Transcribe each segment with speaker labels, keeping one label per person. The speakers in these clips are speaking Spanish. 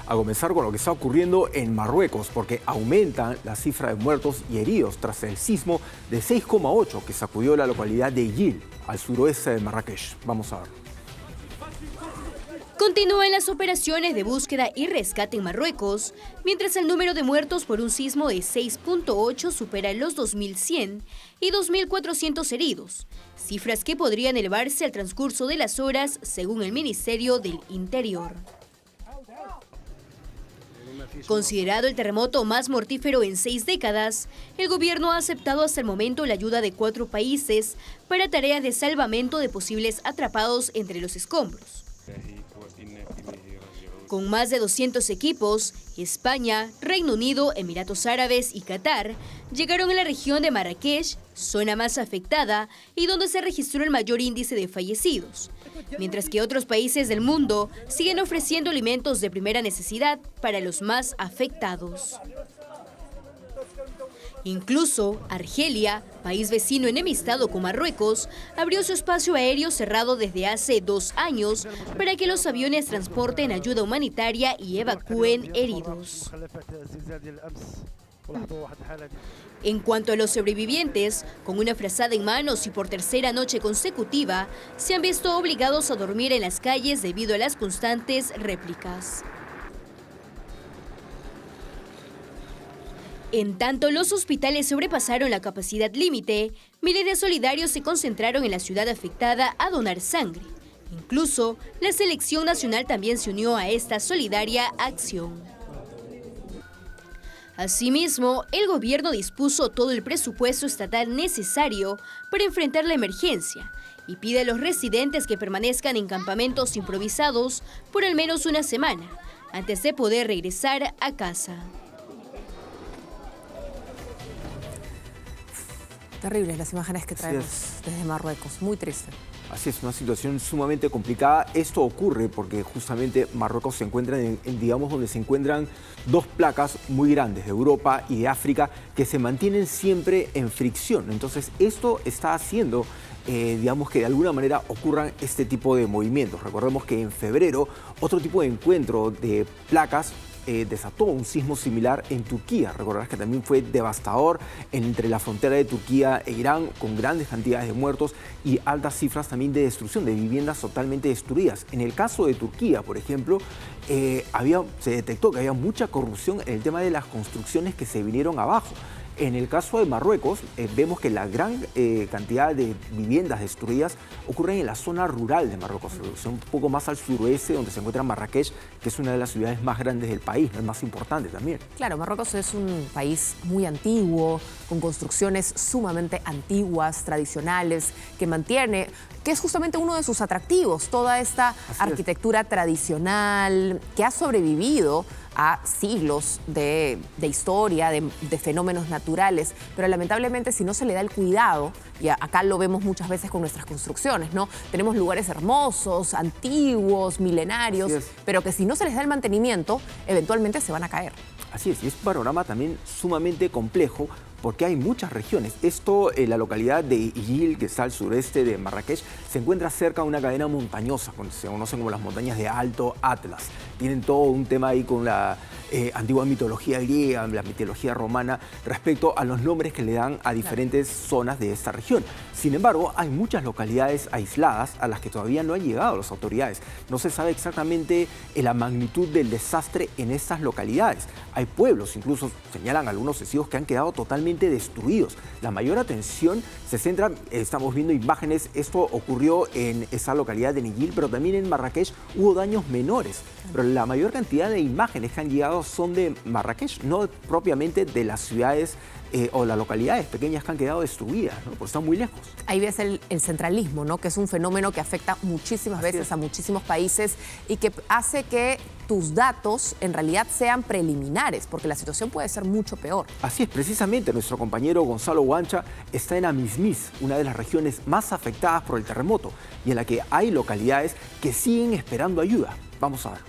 Speaker 1: A comenzar con lo que está ocurriendo en Marruecos, porque aumentan la cifra de muertos y heridos tras el sismo de 6,8 que sacudió la localidad de Ijil, al suroeste de Marrakech. Vamos a ver.
Speaker 2: Continúan las operaciones de búsqueda y rescate en Marruecos, mientras el número de muertos por un sismo de 6,8 supera los 2.100 y 2.400 heridos, cifras que podrían elevarse al transcurso de las horas, según el Ministerio del Interior. Considerado el terremoto más mortífero en 6 décadas, el gobierno ha aceptado hasta el momento la ayuda de 4 países para tareas de salvamento de posibles atrapados entre los escombros. Con más de 200 equipos, España, Reino Unido, Emiratos Árabes y Qatar llegaron a la región de Marrakech, zona más afectada y donde se registró el mayor índice de fallecidos, mientras que otros países del mundo siguen ofreciendo alimentos de primera necesidad para los más afectados. Incluso Argelia, país vecino enemistado con Marruecos, abrió su espacio aéreo cerrado desde hace 2 años para que los aviones transporten ayuda humanitaria y evacúen heridos. En cuanto a los sobrevivientes, con una frazada en manos y por tercera noche consecutiva, se han visto obligados a dormir en las calles debido a las constantes réplicas. En tanto, los hospitales sobrepasaron la capacidad límite, miles de solidarios se concentraron en la ciudad afectada a donar sangre. Incluso, la selección nacional también se unió a esta solidaria acción. Asimismo, el gobierno dispuso todo el presupuesto estatal necesario para enfrentar la emergencia y pide a los residentes que permanezcan en campamentos improvisados por al menos una semana, antes de poder regresar a casa.
Speaker 3: Terribles las imágenes que traemos desde Marruecos, muy triste.
Speaker 1: Así es, una situación sumamente complicada. Esto ocurre porque justamente Marruecos se encuentra digamos, donde se encuentran 2 placas muy grandes de Europa y de África que se mantienen siempre en fricción. Entonces, esto está haciendo, digamos, que de alguna manera ocurran este tipo de movimientos. Recordemos que en febrero, otro tipo de encuentro de placas desató un sismo similar en Turquía. Recordarás que también fue devastador entre la frontera de Turquía e Irán, con grandes cantidades de muertos y altas cifras también de destrucción, de viviendas totalmente destruidas. En el caso de Turquía, por ejemplo, se detectó que había mucha corrupción en el tema de las construcciones que se vinieron abajo. En el caso de Marruecos, vemos que la gran cantidad de viviendas destruidas ocurren en la zona rural de Marruecos, un poco más al suroeste, donde se encuentra Marrakech, que es una de las ciudades más grandes del país, ¿no? Es más importante también.
Speaker 3: Claro, Marruecos es un país muy antiguo, con construcciones sumamente antiguas, tradicionales, que mantiene, que es justamente uno de sus atractivos, toda esta arquitectura tradicional que ha sobrevivido a siglos de historia, de fenómenos naturales, pero lamentablemente si no se le da el cuidado, y acá lo vemos muchas veces con nuestras construcciones, ¿no? Tenemos lugares hermosos, antiguos, milenarios, pero que si no se les da el mantenimiento, eventualmente se van a caer.
Speaker 1: Así es, y es un panorama también sumamente complejo porque hay muchas regiones. Esto, la localidad de Ijil, que está al sureste de Marrakech, se encuentra cerca de una cadena montañosa, que se conocen como las montañas de Alto Atlas. Tienen todo un tema ahí con la antigua mitología griega, la mitología romana, respecto a los nombres que le dan a diferentes zonas de esta región. Sin embargo, hay muchas localidades aisladas a las que todavía no han llegado las autoridades. No se sabe exactamente la magnitud del desastre en estas localidades. Hay pueblos, incluso señalan algunos testigos, que han quedado totalmente destruidos. La mayor atención se centra, estamos viendo imágenes, esto ocurrió en esa localidad de Ijil, pero también en Marrakech hubo daños menores. Pero la mayor cantidad de imágenes que han llegado son de Marrakech, no propiamente de las ciudades o las localidades pequeñas que han quedado destruidas, ¿no? Porque están muy lejos.
Speaker 3: Ahí ves el centralismo, ¿no? Que es un fenómeno que afecta muchísimas veces a muchísimos países y que hace que tus datos en realidad sean preliminares, porque la situación puede ser mucho peor.
Speaker 1: Así es, precisamente nuestro compañero Gonzalo Guancha está en Amizmiz, una de las regiones más afectadas por el terremoto y en la que hay localidades que siguen esperando ayuda. Vamos a ver.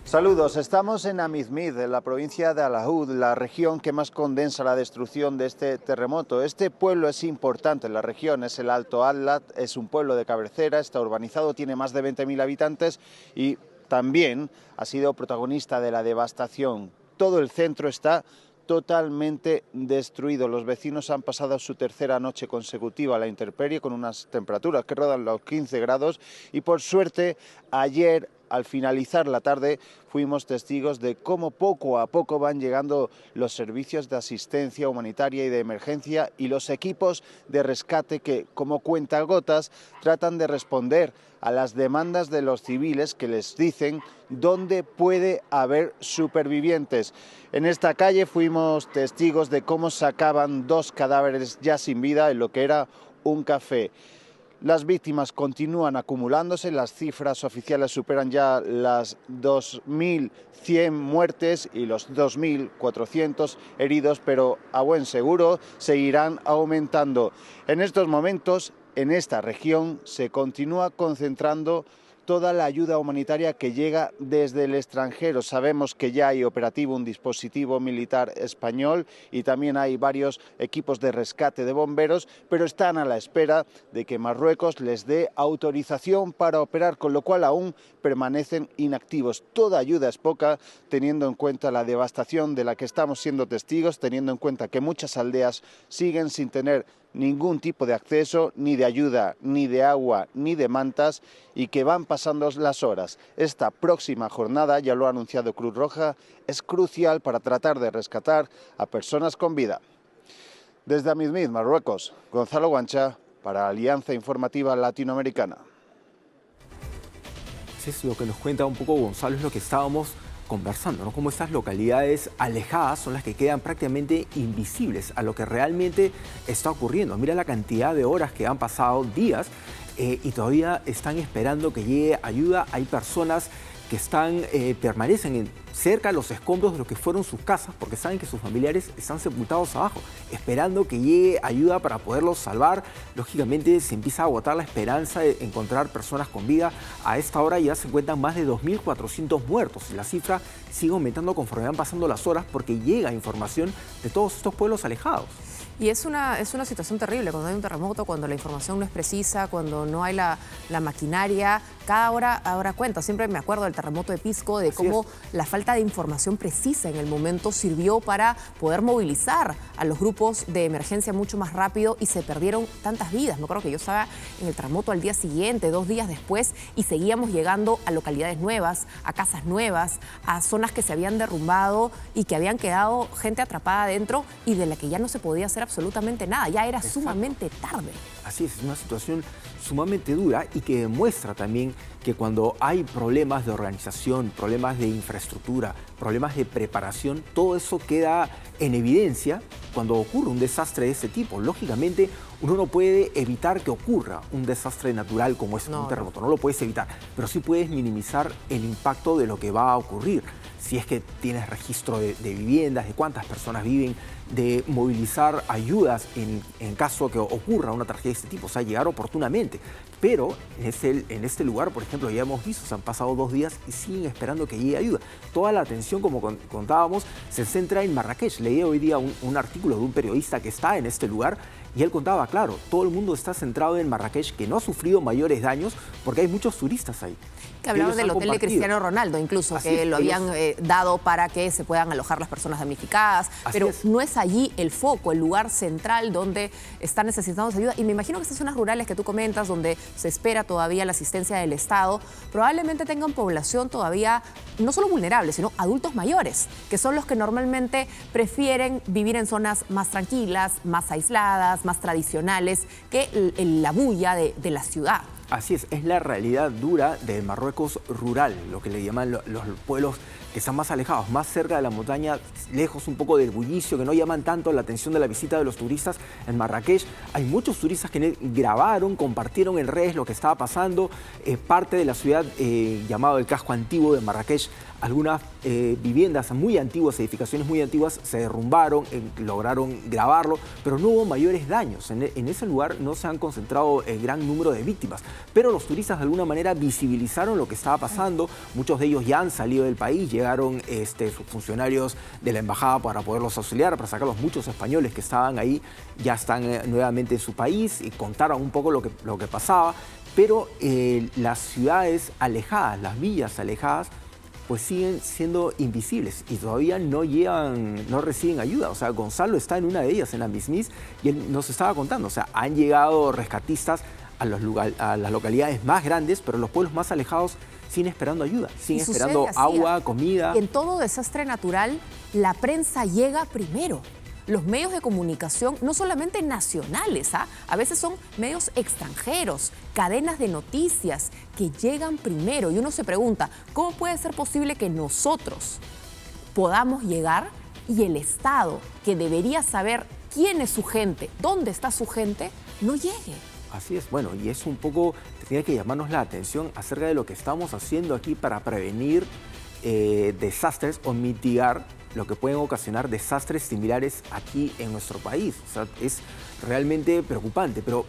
Speaker 4: Saludos, estamos en Amizmiz, en la provincia de Al-Ahud, la región que más condensa la destrucción de este terremoto. Este pueblo es importante en la región, es el Alto Atlas, es un pueblo de cabecera, está urbanizado, tiene más de 20.000 habitantes y también ha sido protagonista de la devastación. Todo el centro está totalmente destruido. Los vecinos han pasado su tercera noche consecutiva a la intemperie con unas temperaturas que rodan los 15 grados y por suerte ayer, al finalizar la tarde, fuimos testigos de cómo poco a poco van llegando los servicios de asistencia humanitaria y de emergencia y los equipos de rescate que, como cuentagotas, tratan de responder a las demandas de los civiles que les dicen dónde puede haber supervivientes. En esta calle fuimos testigos de cómo sacaban 2 cadáveres ya sin vida en lo que era un café. Las víctimas continúan acumulándose, las cifras oficiales superan ya las 2.100 muertes y los 2.400 heridos, pero a buen seguro seguirán aumentando. En estos momentos, en esta región, se continúa concentrando toda la ayuda humanitaria que llega desde el extranjero. Sabemos que ya hay operativo un dispositivo militar español y también hay varios equipos de rescate de bomberos, pero están a la espera de que Marruecos les dé autorización para operar, con lo cual aún permanecen inactivos. Toda ayuda es poca, teniendo en cuenta la devastación de la que estamos siendo testigos, teniendo en cuenta que muchas aldeas siguen sin tener ningún tipo de acceso, ni de ayuda, ni de agua, ni de mantas, y que van pasando las horas. Esta próxima jornada, ya lo ha anunciado Cruz Roja, es crucial para tratar de rescatar a personas con vida. Desde Amizmiz, Marruecos, Gonzalo Guancha, para Alianza Informativa Latinoamericana.
Speaker 1: Eso es lo que nos cuenta un poco Gonzalo, es lo que estábamos conversando, ¿no? Cómo estas localidades alejadas son las que quedan prácticamente invisibles a lo que realmente está ocurriendo. Mira la cantidad de horas que han pasado, días, y todavía están esperando que llegue ayuda. Hay personas que permanecen cerca de los escombros de lo que fueron sus casas porque saben que sus familiares están sepultados abajo, esperando que llegue ayuda para poderlos salvar. Lógicamente se empieza a agotar la esperanza de encontrar personas con vida. A esta hora ya se cuentan más de 2.400 muertos y la cifra sigue aumentando conforme van pasando las horas porque llega información de todos estos pueblos alejados.
Speaker 3: Y es una situación terrible cuando hay un terremoto, cuando la información no es precisa, cuando no hay la maquinaria. Cada hora ahora cuenta. Siempre me acuerdo del terremoto de Pisco, de cómo la falta de información precisa en el momento sirvió para poder movilizar a los grupos de emergencia mucho más rápido y se perdieron tantas vidas. Me acuerdo que yo estaba en el terremoto al día siguiente, 2 días después, y seguíamos llegando a localidades nuevas, a casas nuevas, a zonas que se habían derrumbado y que habían quedado gente atrapada adentro y de la que ya no se podía hacer absolutamente nada. Ya era sumamente tarde.
Speaker 1: Así es una situación sumamente dura y que demuestra también que cuando hay problemas de organización, problemas de infraestructura, problemas de preparación, todo eso queda en evidencia cuando ocurre un desastre de ese tipo. Lógicamente, uno no puede evitar que ocurra un desastre natural como es un terremoto, no lo puedes evitar, pero sí puedes minimizar el impacto de lo que va a ocurrir. Si es que tienes registro de viviendas, de cuántas personas viven, de movilizar ayudas en caso que ocurra una tragedia de este tipo, o sea, llegar oportunamente. Pero en este lugar, por ejemplo, ya hemos visto, se han pasado 2 días y siguen esperando que llegue ayuda. Toda la atención, como contábamos, se centra en Marrakech. Leí hoy día un artículo de un periodista que está en este lugar y él contaba, claro, todo el mundo está centrado en Marrakech, que no ha sufrido mayores daños porque hay muchos turistas ahí.
Speaker 3: Que hablaban del hotel de Cristiano Ronaldo, incluso, que lo habían dado para que se puedan alojar las personas damnificadas, pero no es allí el foco, el lugar central donde están necesitando ayuda. Y me imagino que estas zonas rurales que tú comentas, donde se espera todavía la asistencia del Estado, probablemente tengan población todavía no solo vulnerable, sino adultos mayores, que son los que normalmente prefieren vivir en zonas más tranquilas, más aisladas, más tradicionales, que la bulla de la ciudad.
Speaker 1: Así es la realidad dura del Marruecos rural, lo que le llaman los pueblos que están más alejados, más cerca de la montaña, lejos un poco del bullicio, que no llaman tanto la atención de la visita de los turistas. En Marrakech hay muchos turistas que grabaron, compartieron en redes lo que estaba pasando. Parte de la ciudad llamado el casco antiguo de Marrakech, algunas viviendas muy antiguas, edificaciones muy antiguas se derrumbaron, lograron grabarlo, pero no hubo mayores daños. En ese lugar no se han concentrado el gran número de víctimas, pero los turistas de alguna manera visibilizaron lo que estaba pasando. Muchos de ellos ya han salido del país, llegaron sus funcionarios de la embajada para poderlos auxiliar, para sacarlos. Muchos españoles que estaban ahí ya están nuevamente en su país y contaron un poco lo que pasaba. pero las ciudades alejadas, las villas alejadas, pues siguen siendo invisibles y todavía no reciben ayuda. O sea, Gonzalo está en una de ellas, en la Mismís, y él nos estaba contando, o sea, han llegado rescatistas a las localidades más grandes, pero los pueblos más alejados siguen esperando ayuda, siguen esperando agua, comida.
Speaker 3: En todo desastre natural, la prensa llega primero. Los medios de comunicación, no solamente nacionales, a veces son medios extranjeros, cadenas de noticias que llegan primero. Y uno se pregunta, ¿cómo puede ser posible que nosotros podamos llegar y el Estado, que debería saber quién es su gente, dónde está su gente, no llegue?
Speaker 1: Así es, bueno, y es un poco, tiene que llamarnos la atención acerca de lo que estamos haciendo aquí para prevenir desastres o mitigar lo que pueden ocasionar desastres similares aquí en nuestro país. O sea, es realmente preocupante, pero